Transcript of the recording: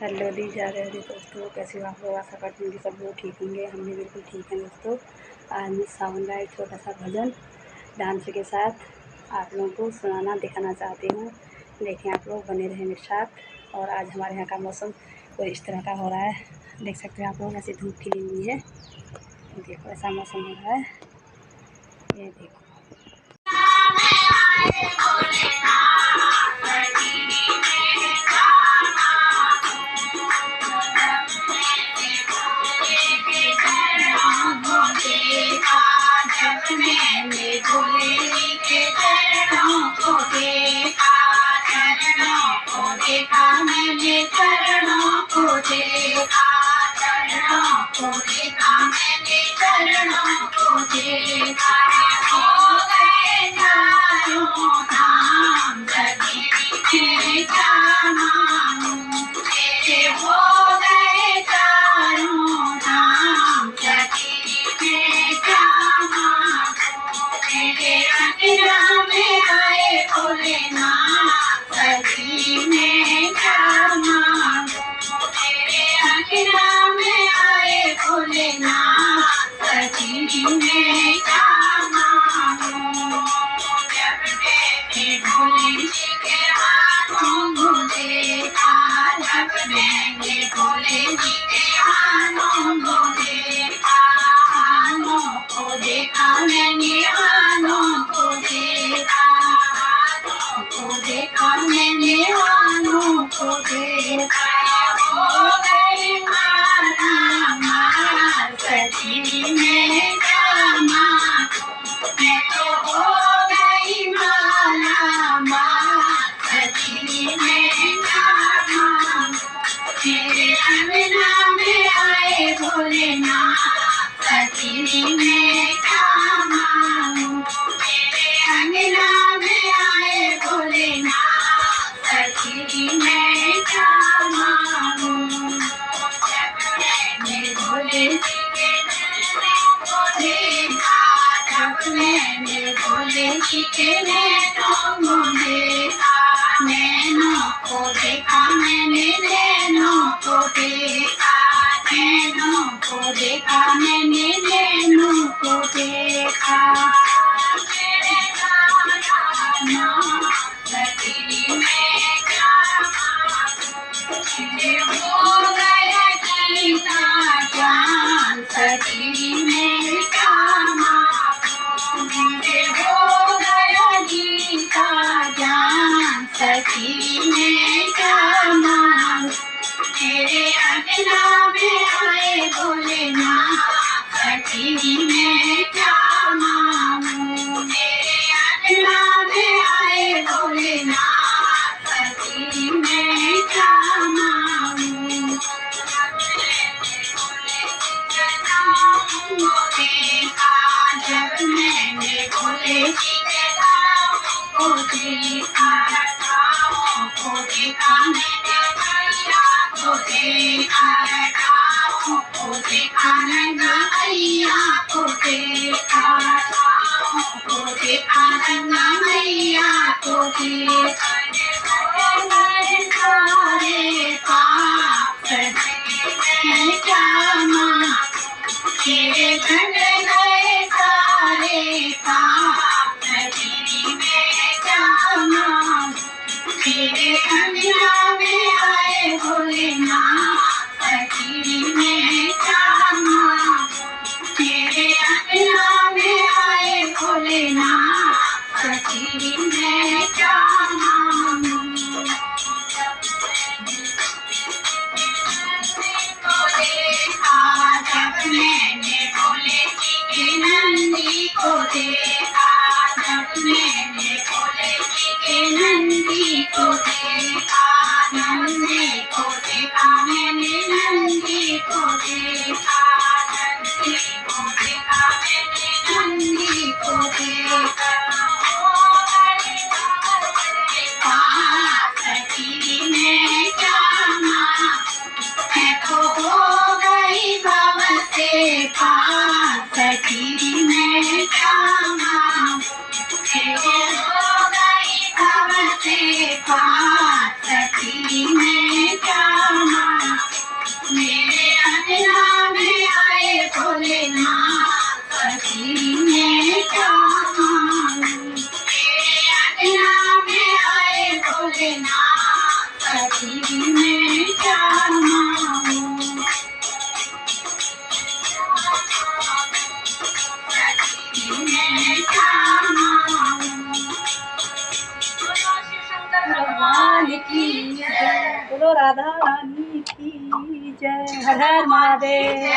Hello दी जा रहे थे दोस्तों, कैसे हो आप लोग? आशा करती हूँ कि सब लोग ठीक होंगे। हम भी बिल्कुल ठीक हैं दोस्तों। आज मैं सावन का एक छोटा सा भजन डांस के साथ आप लोगों को सुनाना दिखाना चाहती हूँ। देखें आप लोग, बने रहें मेरे साथ। और आज हमारे यहाँ का मौसम कुछ इस तरह का हो रहा है, देख सकते हैं आप लोग। ऐसी धूप खिली हुई है, देखो ऐसा मौसम हो रहा है, ये देखो। मैंने भोले के चरणों को देखा, चरणों को देखा, मैंने चरणों को देखा, चरणों को देखा, मैंने चरणों को देखा। हो गए चारों धाम सभी के क्या मांगू, तेरे हो गए चारों धाम सभी के क्या अकेला में आए भोलेनाथ सखी में क्या मांगू, तेरे अकेला में आए भोलेनाथ सखी में क्या मांगू। जब मैंने भोले जी के हाथों को देखा, जब मैंने भोले जी के हाथों को देखा, हाथों को देखा, मैंने हाथों को देखा, हाथों को देखा, मैंने हाथों को देखा। हो गई माला माल सखी में क्या मांगू, मैं तो हो गई माला माल सखी में क्या मांगू। तेरे अंगना में आए भोलेनाथ सखी में क्या मांगू, तेरे अंगना में आए भोलेनाथ सखी में क्या मांगू। जब मैंने भोले जी के नैनों को देखा, जब मैंने भोले जी के नैनों को देखा, नैनों को देखा, मैंने नैनों को देखा, नैनों को देखा, मैंने नैनों को देखा। तेरे सखी में क्या मांगू, तेरे हो गया गीता ज्ञान सखी में क्या मांगू, तेरे हो गया गीता ज्ञान सखी में क्या मांगू। तेरे अंगना में आए भोलेनाथ सखी में क्या मांगू, तेरे अंगना में आए भोलेनाथ सखी में क्या मांगू। जब मैंने भोले जी के नाम को देखा, नाम को देखा, मैंने मैया को देखा, नाम को देखा, मैंने मैया को देखा, नाम को देखा, मैंने मैया को देखा। सारे पाप मैं क्या मांगू, तेरे बन गए सारे पाप सखी में क्या मांगू, तेरे अंगना में आए भोलेनाथ सखी में क्या मांगू, तेरे अंगना में आए भोलेनाथ सखी में क्या मांगू। जब मैंने भोले जी के नंदी को देखा, जब मैंने भोले जी के नंदी को देखा, नंदी को देखा, मैंने बोलो राधा रानी की जय। हर हर महादेव।